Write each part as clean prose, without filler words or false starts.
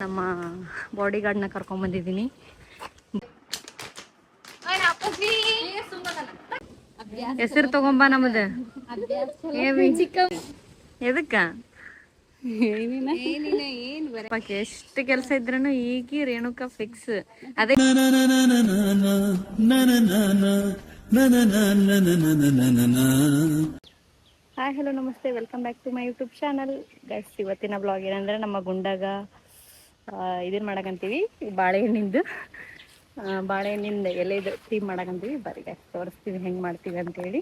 ನಮ್ಮ ಬಾಡಿ ಗಾರ್ಡ್ನ ಕರ್ಕೊಂಡ್ ಬಂದಿದ್ದೀನಿ. ಹೆಸರು ತಗೊಂಬ ನಮ್ಮದ ಎದಕ್ಕ ಎಷ್ಟು ಕೆಲಸ ಇದ್ರೂ ಈಗ ರೇಣುಕಾ ಫಿಕ್ಸ್. ಅದೇ ಹಾಯ್ ಹಲೋ ನಮಸ್ತೆ, welcome back to my YouTube channel guys. ಇವತ್ತಿನ ಬ್ಲಾಗ್ ಏನಂದ್ರೆ ನಮ್ಮ ಗುಂಡಾಗ ಇದನ್ನ ಮಾಡಕಂತೀವಿ, ಬಾಳೆಹಣ್ಣಿಂದ ಎಲೆದು ಟೀಮ್ ಮಾಡಕಂತೀವಿ. ಬರೀ ಗೈಸ್ ತೋರಿಸ್ತೀವಿ ಹೆಂಗೆ ಮಾಡ್ತೀವಿ ಅಂತೇಳಿ.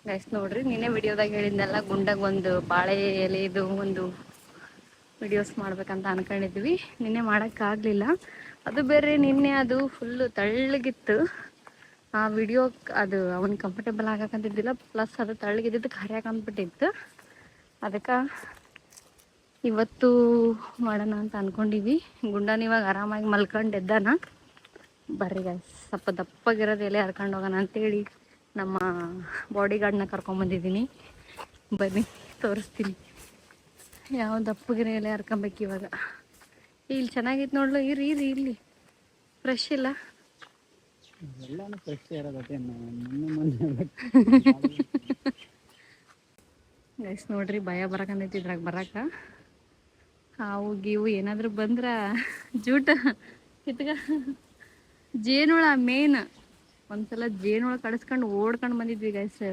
ಗೈಸ್ ನೋಡ್ರಿ, ನಿನ್ನೆ ವಿಡಿಯೋದಾಗ ಹೇಳಿದ್ನೆಲ್ಲ ಗುಂಡಾಗ ಒಂದು ಬಾಳೆ ಎಲೆದು ಒಂದು ವಿಡಿಯೋಸ್ ಮಾಡ್ಬೇಕಂತ ಅನ್ಕೊಂಡಿದ್ವಿ. ನಿನ್ನೆ ಮಾಡೋಕ್ಕಾಗಲಿಲ್ಲ, ಅದು ಬೇರೆ ನಿನ್ನೆ ಅದು ಫುಲ್ಲು ತಳ್ಳಗಿತ್ತು. ಆ ವಿಡಿಯೋ ಅದು ಅವನಿಗೆ ಕಂಫರ್ಟೇಬಲ್ ಆಗಕ್ಕಂತಿದ್ದಿಲ್ಲ, ಪ್ಲಸ್ ಅದು ತಳ್ಳಗಿದ್ದಕ್ಕೆ ಹರಿಯಾಕಂದ್ಬಿಟ್ಟಿತ್ತು. ಅದಕ್ಕೆ ಇವತ್ತು ಮಾಡೋಣ ಅಂತ ಅಂದ್ಕೊಂಡಿವಿ. ಗುಂಡನ ಇವಾಗ ಆರಾಮಾಗಿ ಮಲ್ಕೊಂಡು ಎದ್ದಾನ. ಬರ್ರಿ ಗೈಸ್, ಸ್ವಲ್ಪ ದಪ್ಪಗಿರೋದು ಎಲೆ ಹರ್ಕೊಂಡು ಹೋಗೋಣ ಅಂತೇಳಿ ನಮ್ಮ ಬಾಡಿ ಗಾರ್ಡ್ನ ಕರ್ಕೊಂಬಂದಿದ್ದೀನಿ. ಬನ್ನಿ ತೋರಿಸ್ತೀನಿ ಯಾವ ದಪ್ಪಗಿರೋ ಎಲೆ ಹರ್ಕೊಬೇಕು ಇವಾಗ. ಇಲ್ಲಿ ಚೆನ್ನಾಗಿತ್ತು ನೋಡ್ಲು, ಇಲ್ಲಿ ಫ್ರೆಶ್ ಇಲ್ಲ. ಗೈಸ್ ನೋಡ್ರಿ, ಭಯ ಬರಕಂದೈತಿ ಇದ್ರಾಗ ಬರಾಕ. ಹಾವು ಗೀವು ಏನಾದ್ರು ಬಂದ್ರ ಜೂಟ ಕಿತ್ಗ. ಜೇನುಳ ಮೇನ್. ಒಂದ್ಸಲ ಜೇನುಳ ಕಡಿಸ್ಕೊಂಡು ಓಡ್ಕೊಂಡು ಬಂದಿದ್ವಿ ಗೈಸ್.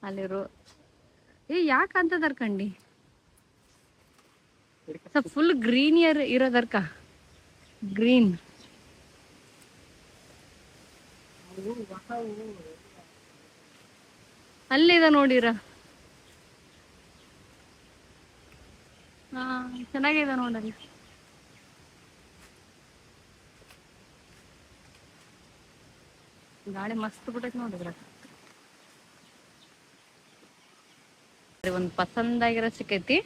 ಅಲ್ಲಿರೋ ಯಾಕೆ ಅಂತದರ್ ಕಂಡಿ ಸ್ವಲ್ಪ ಫುಲ್ ಗ್ರೀನ್ ಇರೋದರ್ಕ ಗ್ರೀನ್. ಅಲ್ಲಿದ ನೋಡಿರ. ಹಾ ಚೆನ್ನಾಗಿದೆ ನೋಡಲ್ಲಿ. ಗಾಳಿ ಮಸ್ತ್ ಬಿಟ್ಟೈತಿ ನೋಡಿದ್ರ. ಒಂದು ಪಸಂದಾಗಿರೋ ಸಿಕ್ಕೈತಿ.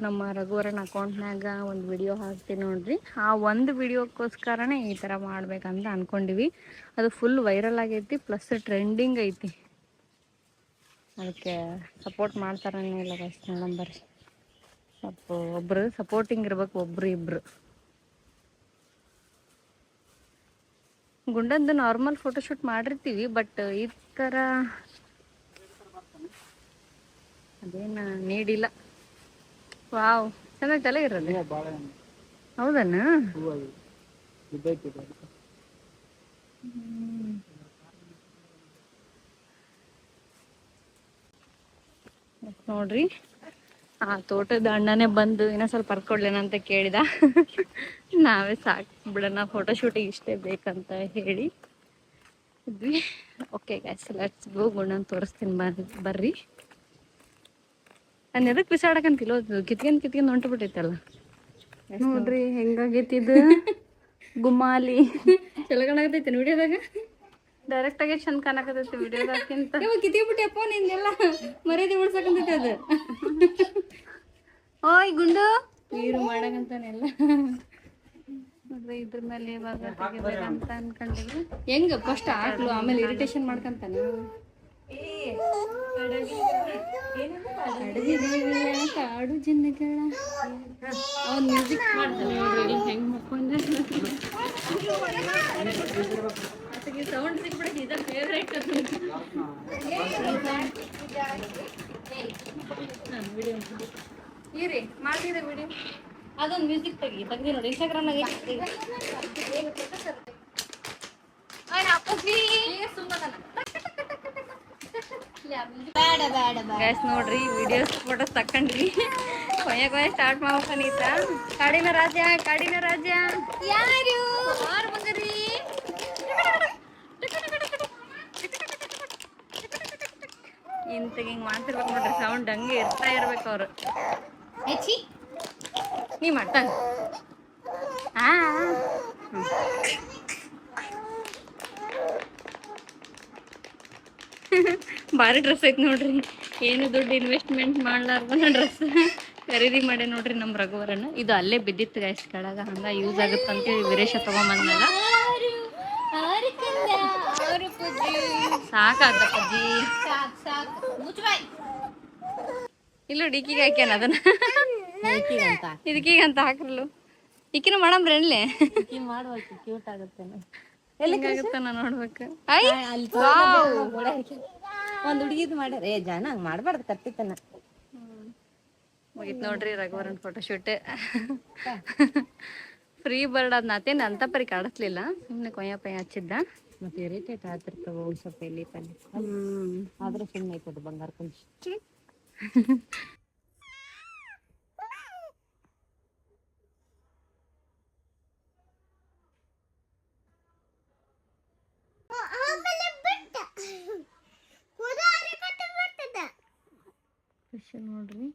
ನಮ್ಮ ರಘುವರನ ಅಕೌಂಟ್ನಾಗ ಒಂದು ವಿಡಿಯೋ ಹಾಕ್ತೀನಿ ನೋಡ್ರಿ. ಆ ಒಂದು ವಿಡಿಯೋಕ್ಕೋಸ್ಕರನೇ ಈ ಥರ ಮಾಡ್ಬೇಕಂತ ಅನ್ಕೊಂಡಿವಿ. ಅದು ಫುಲ್ ವೈರಲ್ ಆಗೈತಿ, ಪ್ಲಸ್ ಟ್ರೆಂಡಿಂಗ್ ಐತಿ. ಅದಕ್ಕೆ ಸಪೋರ್ಟ್ ಮಾಡ್ತಾರನೇ ಇಲ್ಲ ಗೈಸ್. ನೋಡಂಬರ್ರಿ, ಸ್ವಲ್ಪ ಒಬ್ರು ಸಪೋರ್ಟಿಂಗ್ ಇರ್ಬೇಕು, ಒಬ್ರು ಇಬ್ರು. ಗುಂಡಂದು ನಾರ್ಮಲ್ ಫೋಟೋಶೂಟ್ ಮಾಡಿರ್ತೀವಿ, ಬಟ್ ಈ ಥರ ಅದೇನು ನೀಡಿಲ್ಲ. ವಾವ್, ಚೆನ್ನಾಗಿ ತಲೆ ಇರೋದು. ಹೌದನ್ನ ನೋಡ್ರಿ, ಆ ತೋಟದ ಅಣ್ಣನೇ ಬಂದು ಇನ್ನೂ ಸ್ವಲ್ಪ ಹರ್ಕೊಡ್ಲೇನಂತ ಕೇಳಿದ. ನಾವೇ ಸಾಕು ಬಿಡೋಣ, ಫೋಟೋಶೂಟಿಗೆ ಇಷ್ಟೇ ಬೇಕಂತ ಹೇಳಿ ಇದ್ವಿ. Okay guys, let's go. ಗುಂಡನ ತೋರಿಸ್ತೀನಿ ಬರ್ರಿ. ನಾನು ಎದಕ್ಕೆ ಬಿಸಾಡಕಂತಿಲ್ಲ, ಕಿತ್ಕೊಂಡ್ ಹೊಂಟು ಬಿಟ್ಟೈತಲ್ಲ. ನೋಡ್ರಿ ಹೆಂಗಾಗೈತಿದು ಗುಮ್ಮಾಲಿ. ಚಲೋ ಕಾಣಕತೈತಿ ವಿಡಿಯೋದಾಗ, ಡೈರೆಕ್ಟ್ ಆಗಿ ಚಂದ ಕಾಣಕತೈತಿ ವಿಡಿಯೋದಾಗಿಂತ. ಕಿತ್ಬಿಟ್ಟಿಯಪ್ಪ ನಿಂದೆಲ್ಲ ಮರ್ಯಾದೆ ಉಳ್ಸಕಂತೈತಿ ಅದು. ಓಯ್ ಗುಂಡು, ನೀರು ಮಾಡಕಂತಾನೆಲ್ಲ ನೋಡ್ರಿ. ಇದ್ರ ಮೇಲೆ ಇವಾಗ ತೆಗಿಬೇಕಂತ ಅನ್ಕೊಂಡಿವಿ. ಹೆಂಗ ಫಸ್ಟ್ ಆಕ್ಲು, ಆಮೇಲೆ ಇರಿಟೇಷನ್ ಮಾಡ್ಕಂತಾನ. ಕಾಡು ಜಿನ್ನಗಳ ಅವ್ನು ಮ್ಯೂಸಿಕ್ ಮಾಡ್ತಾನೆ ನೋಡ್ರಿ. ಹೆಂಗ್ ಮಾಡ್ಕೊಂಡೆ ಸೌಂಡ್ ಸಿಕ್ಬಿಡಕ್ಕೆ ಇದ ಫೇವ್ರೇಟ್. ಇರಿ ಮಾಡ್ತಿದ್ದೆ ವಿಡಿಯೋ, ಅದೊಂದು ಮ್ಯೂಸಿಕ್ ತೆಗ್ದಿ ನೋಡಿ. ಇನ್ಸ್ಟಾಗ್ರಾಮ್ನಾಗ ಗೈಸ್ ನೋಡ್ರಿ, ವಿಡಿಯೋಸ್ ಫೋಟೋಸ್ ತಕೊಂಡ್ರಿ. ಕೊಯ್ಯ ಸ್ಟಾರ್ಟ್ ಮಾಡ್ಬೇಕನೀತ. ಕಾಡಿನ ರಾಜ ಯಾರು ಬಂದ್ರಿ. ಇಂತ ಹಿಂಗ್ ಮಾಡ್ತಿರ್ಬೇಕು ನೋಡ್ರಿ, ಸೌಂಡ್ ಹಂಗೆ ಇರ್ತಾ ಇರ್ಬೇಕು ಅವ್ರು. ನೀ ಮಾಡ್ತ ಭಾರಿ ಡ್ರೆಸ್ ಐತಿ ನೋಡ್ರಿ. ಏನು ದುಡ್ಡು ಇನ್ವೆಸ್ಟ್ಮೆಂಟ್ ಮಾಡ್ಲಾರ್ದ ಡ್ರೆಸ್ ಖರೀದಿ ಮಾಡಿ ನೋಡ್ರಿ ನಮ್ಮ ರಘುವರನ್ನ. ಇದು ಅಲ್ಲೇ ಬಿದ್ದಿತ್ತು ಗೈಸ್ ಕೆಳಗ, ಹಂಗ ಯೂಸ್ ಆಗುತ್ತಂತೇಳಿ ವೀರೇಶ ತಗೊಂಬಂದ್ಮೇಲ ಸಾಕಾದ ಪಜ್ಜಿ. ಇಲ್ಲ ಡಿಕ್ಕಿಗೆ ಹಾಕ್ಯಾನ ಅದನ್ನ ಇದಕ್ಕೀಗಂತ ಹಾಕ್ರಲು ಈಕಿನ ಮಾಡಮ್ರಿ ಎಲ್ಲಿ ಮಾಡ್ಬೇಕು ಕ್ಯೂಟ್ ಆಗುತ್ತೆ ಹೆಂಗಾಗುತ್ತೆ ನಾನು ನೋಡ್ಬೇಕು ಒಂದ್ ಹುಡುಗಿದ್ ಮಾಡ್ಯಾರ ಏ ಜನ ಹಂಗ್ ಮಾಡ್ಬಾರ್ದು ಕತ್ತಿತನ ಮುಗಿತ್ ನೋಡ್ರಿ ರಘುವರನ್ ಫೋಟೋಶೂಟ್ ಫ್ರೀ ಬರ್ಡ್ ಅದ್ ನಾತೇನು ಅಂತ ಪರಿ ಕಾಡಿಸ್ಲಿಲ್ಲ ಸುಮ್ಮನೆ ಕೊಯ್ಯ ಪಯ್ಯ ಹಚ್ಚಿದ್ದ ಮತ್ತೆ ಇರಿಟೇಟ್ ಆಗ್ತಿರ್ತಾವ ಸ್ವಲ್ಪ ಇಲ್ಲಿ ಪಲ್ಲಿ ಆದ್ರೆ ಸುಮ್ಮನೆ ಐತದ ಬಂಗಾರ ಕುಂಚಿ ನೋಡ್ರಿ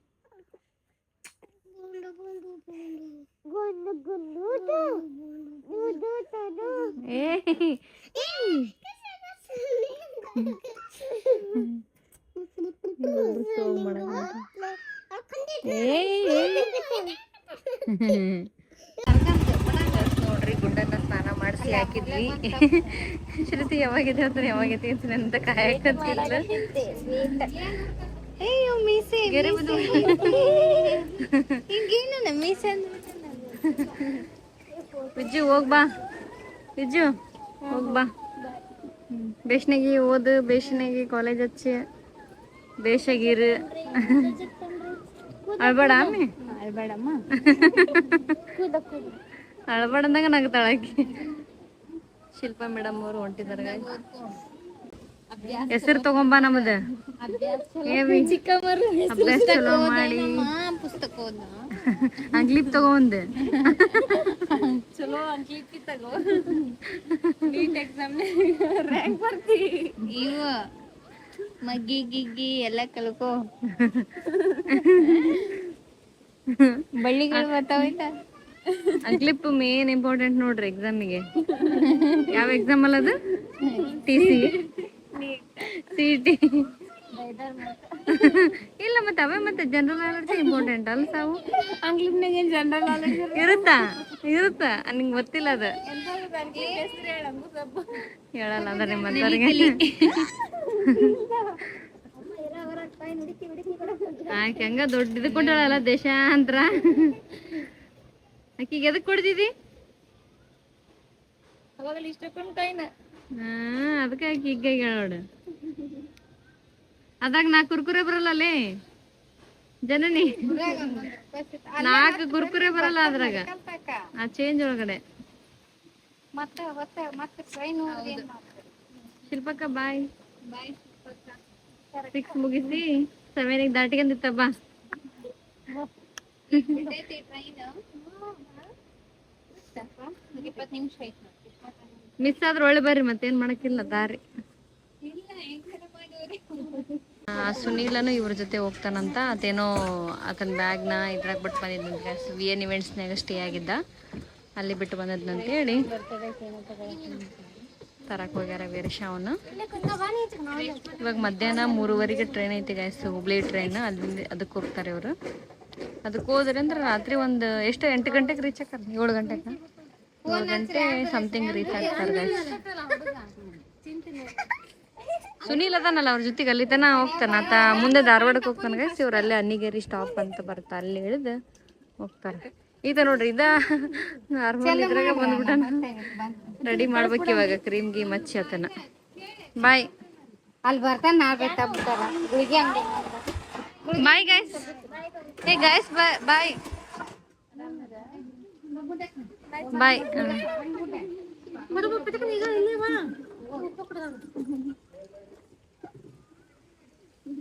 ನೋಡ್ರಿ ಗುಂಡನ್ನ ಸ್ನಾನ ಮಾಡಿಸಿ ಹಾಕಿದ್ವಿ ಶ್ರುತಿ ಯಾವಾಗಿದೆ ಅಂತ ಯಾವಾಗೈತಿ ಅಂತ ಕಾಯಕತ್ತಿಲ್ಲ ವಿಜ್ಜು ಹೋಗ್ಬಾ ವಿಜ್ಜು ಹೋಗ್ಬಾ ಬೇಷನಾಗಿ ಓದು ಬೇಷನಾಗಿ ಕಾಲೇಜ್ ಹಚ್ಚಿ ಬೇಷಾಗಿರು ಅಳ್ಬೇಡ ಅಮ್ಮಿ ಅಳ್ಬೇಡಮ್ಮ ಅಳ್ಬೇಡ ಅಂದಾಗ ನಗ್ತಾಳಕಿ ಶಿಲ್ಪಾ ಮೇಡಮ್ ಅವರು ಹೊಂಟಿದಾರೆ ಹೆಸರು ತಗೊಂಬಾ ನಮ್ದು ಅಭ್ಯಾಸ ಚಲೋ ಮಾಡಿ ಅಂಗ್ಲಿಪ್ ತಗೊಂಡ್ ಚಲೋ ಅಂಗ್ಲಿಪ್ಪಿ ತಗೋ ನೀಟ್ ಎಕ್ಸಾಮ್ ರ್ಯಾಂಕ್ ಬರ್ತಿ ಇವ ಮಗ್ಗಿ ಗಿಗ್ಗಿ ಎಲ್ಲ ಕಲ್ಕೋ ಬಳ್ಳಿಗಳು ಬರ್ತಾವೈತ ಅಂಕ್ಲಿಪ್ ಮೇನ್ ಇಂಪಾರ್ಟೆಂಟ್ ನೋಡ್ರಿ ಎಕ್ಸಾಮಿಗೆ ಯಾವ ಎಕ್ಸಾಮ್ ಅಲ್ಲ ಅದು TC CT ಇಲ್ಲ ಮತ್ತೆ ಅವೇ ಮತ್ತೆ ಜನರಲ್ ನಾಲೆಡ್ಜ್ ಇಂಪಾರ್ಟೆಂಟ್ ಅಲ್ಲ ಸಾವು ಅಂಗ್ಲಿಪ್ನಾಗ ಜನರಲ್ ನಾಲೆಡ್ಜ್ ಇರುತ್ತಾ ನಿಂಗೆ ಗೊತ್ತಿಲ್ಲ ಅದು ಹೇಳಲ್ಲ ಅದ ನಿಮ್ಮಂತವ್ರಿಗೆ ಆಕೆ ಹಂಗ ದೊಡ್ಡ ಇದು ಕೊಟ್ಟಾಳಲ್ಲ ದೇಶಾಂತರ ಆಕಿಗೆ ಎದಕ್ ಕೊಡ್ತಿದಿ ಅವಾಗಲ್ಲಿ ಇಷ್ಟಕ್ಕೊಂದು ಕೈನ ಅದಕ್ಕೆ ಆಕಿ ಈಗ ನೋಡು ಅದಾಗ 4 ಕುರ್ಕುರೆ ಬರಲ್ಲ ಅಲ್ಲೇ ಜನನಿ 4 ಕುರ್ಕುರೆ ಬರಲ್ಲ ಅದ್ರಾಗ ಆ ಚೇಂಜ್ ಒಳಗಡೆ ಶಿಲ್ಪಕ್ಕ ಬಾಯ್ 6 ಮುಗಿಸಿ 7ಗೆ ದಾಟಿಕೊಂಡಿತ್ತಬ್ಬ ಮಿಸ್ ಆದ್ರೆ ಒಳ್ಳೆ ಬರ್ರಿ ಮತ್ತೇನ್ ಮಾಡಕ್ಕಿಲ್ಲ ದಾರಿ ಸುನೀಲನು ಇವ್ರ ಜೊತೆ ಹೋಗ್ತಾನಂತ ಅದೇನೋ ಆತನ ಬ್ಯಾಗ್ನ ಇದ್ರಾಗ ಬಿಟ್ಟು ಬಂದಿದ್ದಂತೆ VN ಇವೆಂಟ್ಸ್ನಾಗ ಸ್ಟೇ ಆಗಿದ್ದ ಅಲ್ಲಿ ಬಿಟ್ಟು ಬಂದದ್ನಂತ ಹೇಳಿ ತರಕ್ ಹೋಗ್ಯಾರ ವೀರೇಶ ಅವನು ಇವಾಗ ಮಧ್ಯಾಹ್ನ 3:30ಗೆ ಟ್ರೈನ್ ಐತಿ ಗೈಸ್ ಹುಬ್ಳಿ ಟ್ರೈನ್ ಅಲ್ಲಿಂದ ಅದಕ್ಕೆ ಹೋಗ್ತಾರೆ ಇವರು ಅದಕ್ಕೆ ಹೋದ್ರೆ ಅಂದ್ರೆ ರಾತ್ರಿ ಒಂದು ಎಷ್ಟು 8 ಗಂಟೆಗೆ ರೀಚ್ ಆಕಾರ 7 ಗಂಟೆಗೆ 7 ಗಂಟೆ ಸಮಥಿಂಗ್ ರೀಚ್ ಆಗ್ತಾರೆ ಗೈಸ್ ಸುನೀಲ್ ಅದಾನಲ್ಲ ಅವ್ರ ಜೊತೆಗೆ ಅಲ್ಲಿ ತನ ಹೋಗ್ತಾನ ಆತ ಮುಂದೆ ಧಾರವಾಡಕ್ಕೆ ಹೋಗ್ತಾನ ಗೈಸ್ ಇವ್ರು ಅಲ್ಲೇ ಅನ್ನಿಗೇರಿ ಸ್ಟಾಪ್ ಅಂತ ಬರ್ತಾ ಅಲ್ಲಿ ಇಳಿದು ಹೋಗ್ತಾರೆ ಈತ ನೋಡ್ರಿ ಇದ ನಾರ್ಮಲ್ ಇದ್ರಾಗ ಬಂದ್ಬಿಟ್ಟಾನ ರೆಡಿ ಮಾಡ್ಬೇಕು ಇವಾಗ ಕ್ರೀಮ್ ಗೀಮ್ ಹಚ್ಚಿ ಆತನ ಬಾಯ್ ಅಲ್ಲಿ ಬರ್ತಾನ bye guys hey guys bye ಬಾಯ್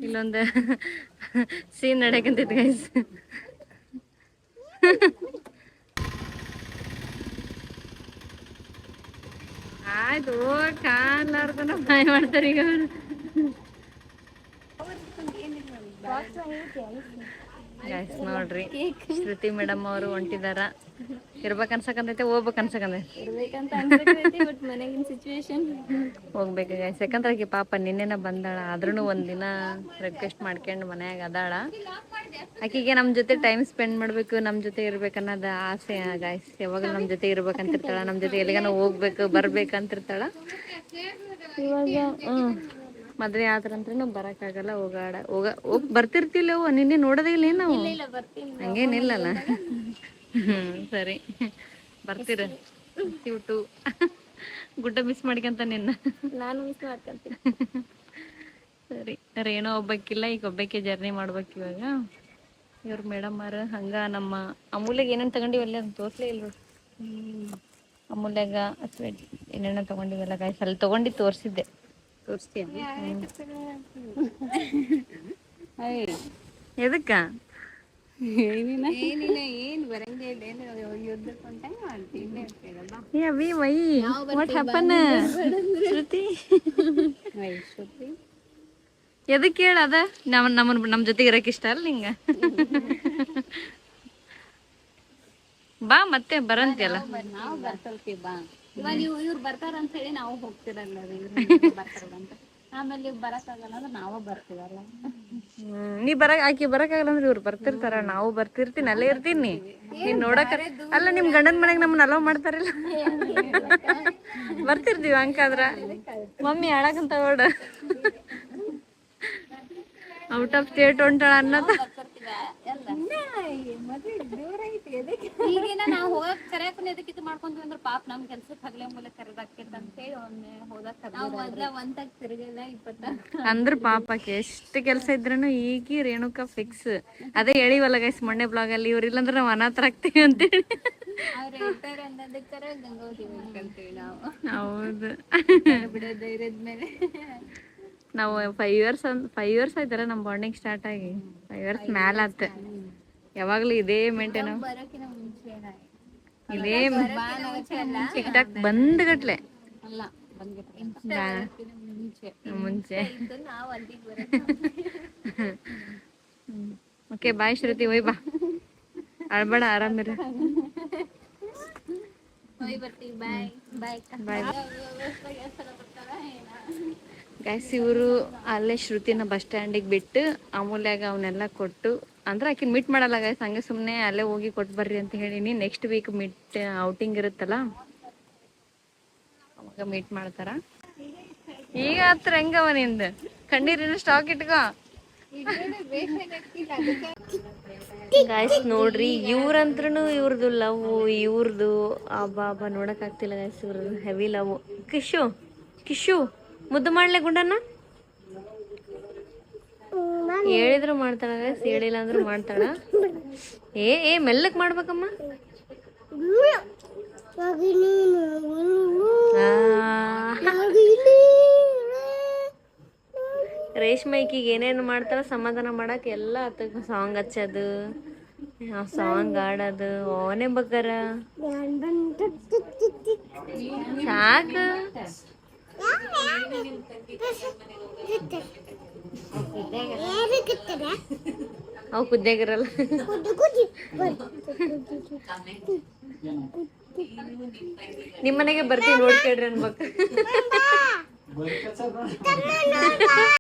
ಇಲ್ಲೊಂದು ಸೀನ್ ನಡೆಯಕಂತೈತಿ ಗೈಸ್ ಆಯ್ತು ಕಾಲಾರ್ದನ ಬಾಯ್ ಮಾಡ್ತಾರೆ ಈಗ ಗೈಸ್ ನೋಡ್ರಿ ಶ್ರುತಿ ಮೇಡಮ್ ಅವರು ಹೊಂಟಿದಾರ ಇರ್ಬೇಕ ಅನ್ಸಕಂತೈತೆ ಹೋಗ್ಬೇಕು ಅನ್ಸಕಂದೈತೆ ಮನೆಗಿನ ಸಿಚುವೇಶನ್ ಹೋಗ್ಬೇಕು ಗೈಸ್ ಯಾಕಂದ್ರೆ ಆಕಿ ಪಾಪ ನಿನ್ನೆನ ಬಂದಾಳ ಆದ್ರೂ ಒಂದಿನ ರಿಕ್ವೆಸ್ಟ್ ಮಾಡ್ಕೊಂಡು ಮನ್ಯಾಗ ಅದಾಳ ಆಕಿಗೆ ನಮ್ಮ ಜೊತೆ ಟೈಮ್ ಸ್ಪೆಂಡ್ ಮಾಡ್ಬೇಕು ನಮ್ಮ ಜೊತೆ ಇರ್ಬೇಕು ಅನ್ನೋದು ಆಸೆ ಗೈಸ್ ಯಾವಾಗಲೂ ನಮ್ಮ ಜೊತೆ ಇರ್ಬೇಕಂತಿರ್ತಾಳ ನಮ್ಮ ಜೊತೆ ಎಲ್ಲಿಗಾನ ಹೋಗ್ಬೇಕು ಬರ್ಬೇಕಂತಿರ್ತಾಳ ಇವಾಗ ಮದ್ವೆ ಆದ್ರಂದ್ರೂ ಬರಕ್ಕಾಗಲ್ಲ, ಹೋಗ್ ಬರ್ತಿರ್ತಿಲ್ಲ ಅವು, ನಿನ್ನೆ ನೋಡೋದೇ ಇಲ್ಲ ನಾವು. ಹಂಗೇನಿಲ್ಲಲ್ಲ. ಸರಿ, ಬರ್ತೀರ ಇವ್ಟು ಗುಡ್ಡ ಮಿಸ್ ಮಾಡ್ಕೊಂತ ನಿನ್ನ. ನಾನು ಮಿಸ್ ಮಾಡ್ಕೊಂತೀನಿ. ಸರಿ, ರೇಣು ಒಬ್ಬಕ್ಕಿಲ್ಲ, ಈಗ ಒಬ್ಬಕ್ಕೆ ಜರ್ನಿ ಮಾಡ್ಬೇಕು ಇವಾಗ. ಇವ್ರ ಮೇಡಮ್ ಮಾರ ಹಂಗ ನಮ್ಮ ಅಮೂಲ್ಯಗೆ ಏನೇನು ತಗೊಂಡಿವಲ್ಲ ಅಂತ ತೋರ್ಸ್ಲೇ ಇಲ್ಲ. ಅಮೂಲ್ಯಾಗ ಸ್ವೀಟ್ ಏನೇನೋ ತಗೊಂಡಿವಲ್ಲ ಗಾಯ್ಸ್, ಅಲ್ಲಿ ತಗೊಂಡು ತೋರಿಸಿದ್ದೆ. ತೋರಿಸ್ತೀಯ? ಎದಕ್ಕ ಏನು ಬರಂಗೇ ಇಲ್ಲ, ಏನು ಯುದ್ಧಕ್ಕೆ ಹೊಂಟಂಗೆ ಮಾಡ್ತೀನಿ. ಏ ಅವಿ ವೈ ವಾಟ್ ಹ್ಯಾಪನ್ ಶ್ರುತಿ? ಶ್ರುತಿ ಎದಕ್ಕೆ ಹೇಳ, ಅದ ನಮ್ಮ ಜೊತೆಗೆ ಇರಕ್ಕೆ ಇಷ್ಟ ಅಲ್ಲ ನಿಂಗೆ? ಬಾ ಮತ್ತೆ ಬರಂತಿಯಲ್ಲ. ನಾವು ಬರ್ತಲ್ತೀವಿ ಬಾ. ಇವಾಗ ಇವ್ರು ಬರ್ತಾರಂತ ಹೇಳಿ ನಾವು ಹೋಗ್ತಿರಲ್ಲ, ಬರ್ತಾರಂತ. ಆಮೇಲೆ ಇವ್ ಬರಕ್ಕಾಗಲ್ಲ ಅಂದ್ರೆ ನಾವು ಬರ್ತೀವಲ್ಲ. ನೀ ಆಕಿ ಬರಕ್ಕಾಗಲ್ಲ ಅಂದ್ರೆ ಇವ್ರು ಬರ್ತಿರ್ತಾರ, ನಾವು ಬರ್ತಿರ್ತೀನಿ, ಅಲ್ಲೇ ಇರ್ತೀನಿ. ನೀನ್ ನೋಡಕ ಅಲ್ಲ, ನಿಮ್ ಗಂಡನ ಮನೆಗೆ ನಮ್ಮನ್ನ ಅಲೋ ಮಾಡ್ತಾರಿಲ್ಲ? ಬರ್ತಿರ್ತೀವಿ ಹಂಗಾದ್ರ. ಮಮ್ಮಿ ಅಳಕಂತ ಓಡ ಔಟ್ ಆಫ್ ಸ್ಟೇಟ್ ಹೊಂಟಾಳ ಅನ್ನೋದು. ಈಗೇನ ನಾವು ಹೋಗಕ್ ಕರೆಯಕ್ ಎದಕ್ಕೆ ಇದು ಮಾಡ್ಕೊಂತೀವಿ ಅಂದ್ರೆ ಪಾಪ ನಮ್ ಕೆಲ್ಸಕ್ಕೆ ಹಗಲೆ ಮೂಲಕ ಕರೆದಾಕೈತೆ ಅಂತ ಹೇಳಿ ಒಮ್ಮೆ ಹೋದಕ್ ಮೊದ್ಲ ಒಂತಾಗ ತಿರುಗಿಲ್ಲ 20 ಅಂದ್ರ ಪಾಪಕ್ಕೆ ಎಷ್ಟು ಕೆಲಸ ಇದ್ರೂ ಈಗ ರೇಣುಕಾ ಫಿಕ್ಸ್. ಅದೇ ಹೇಳಿವಲ್ಲ ಗೈಸ್ ಮೊನ್ನೆ ಬ್ಲಾಗ್ ಅಲ್ಲಿ, ಇವ್ರ ಇಲ್ಲಂದ್ರೆ ನಾವು ಅನಾಥರ ಆಗ್ತೀವಿ ಅಂತೇಳಿ. ಅವ್ರು ಹೇಳ್ತಾರೆ ಅನ್ನೋದಕ್ಕಾರ ಗಂಗೋತ್ರಿ ಅಂತೀವಿ ನಾವು. ಹೌದು, ಬಿಡೋ ಧೈರ್ಯದ ಮೇಲೆ ನಾವು 5 ಇಯರ್ಸ್ ಆಯ್ತಾರ ನಮ್ ಬಾಂಡಿಂಗ್ ಸ್ಟಾರ್ಟ್ ಆಗಿ. 5 ಇಯರ್ಸ್ ಮ್ಯಾಲ ಆತ. ಯಾವಾಗ್ಲೂ ಇದೇ ಮೇಂಟೈನ್, ಬರೋಕಿನ ಮುಂಚೆ ಇದೇ ಟಿಕ್ಟಾಕ್ ಬಂದ್ ಗಟ್ಲೆ ಅಲ್ಲ ಮುಂಚೆ. ಓಕೆ ಬಾಯ್ ಶ್ರುತಿ, ಹೋಯ್ ಬಾ, ಅಳ್ಬೇಡ, ಆರಾಮಿರ. Bye guys. ಇವರು ಅಲ್ಲೇ ಶ್ರುತಿನ ಬಸ್ ಸ್ಟ್ಯಾಂಡಿಗೆ ಬಿಟ್ಟು ಅಮೂಲ್ಯಾಗ ಅವನ್ನೆಲ್ಲ ಕೊಟ್ಟು, ಅಂದ್ರೆ ಆಕಿನ ಮೀಟ್ ಮಾಡಲ್ಲ ಗೈಸ್, ಹಂಗೆ ಸುಮ್ಮನೆ ಅಲ್ಲೇ ಹೋಗಿ ಕೊಟ್ಟು ಬರ್ರಿ ಅಂತ ಹೇಳಿನಿ. ನೆಕ್ಸ್ಟ್ ವೀಕ್ ಔಟಿಂಗ್ ಇರುತ್ತಲ್ಲ, ಅವಾಗ ಮೀಟ್ ಮಾಡ್ತಾರ. ಈಗ ಹತ್ರ ಹೆಂಗವ ನಿಂದ ಕಣ್ಣೀರಿನ ಸ್ಟಾಕ್ ಇಟ್ಕೋ ಗಾಯ್ಸ್. ನೋಡ್ರಿ ಇವ್ರಂತ್ರು ಇವ್ರದ್ದು ಲವ್, ಇವ್ರದ್ದು ಅಬ್ಬಾ ನೋಡಕ್ ಆಗ್ತಿಲ್ಲ ಗಾಯ್ಸ್, ಇವ್ರದ್ದು ಹೆವಿ ಲವ್. ಕಿಶು ಮುದ್ದು ಮಾಡ್ಲೆ ಗುಂಡನ್ನ? ಹೇಳಿದ್ರು ಮಾಡ್ತಾಳ ಗಾಯ್ಸ್, ಹೇಳಿಲ್ಲ ಅಂದ್ರೂ ಮಾಡ್ತಾಳ. ಏ ಮೆಲ್ಲಕ್ ಮಾಡ್ಬೇಕಮ್ಮ. ರೇಷ್ಮೆ ಈಕಿಗೆ ಏನೇನು ಮಾಡ್ತಾಳ ಸಮಾಧಾನ ಮಾಡಕ್ ಎಲ್ಲ ಸಾಂಗ್ ಹಚ್ಚೋದು, ಸಾಂಗ್ ಆಡೋದು, ಓನೇ ಬಗ್ಗರ ಸಾಕು. ಅವು ಕುದ್ಯಾಗಿರಲ್ಲ. ನಿಮ್ಮನೆಗೆ ಬರ್ತೀವಿ ನೋಡ್ಕೇಳ್ರಿ ಅನ್ಬೇಕು.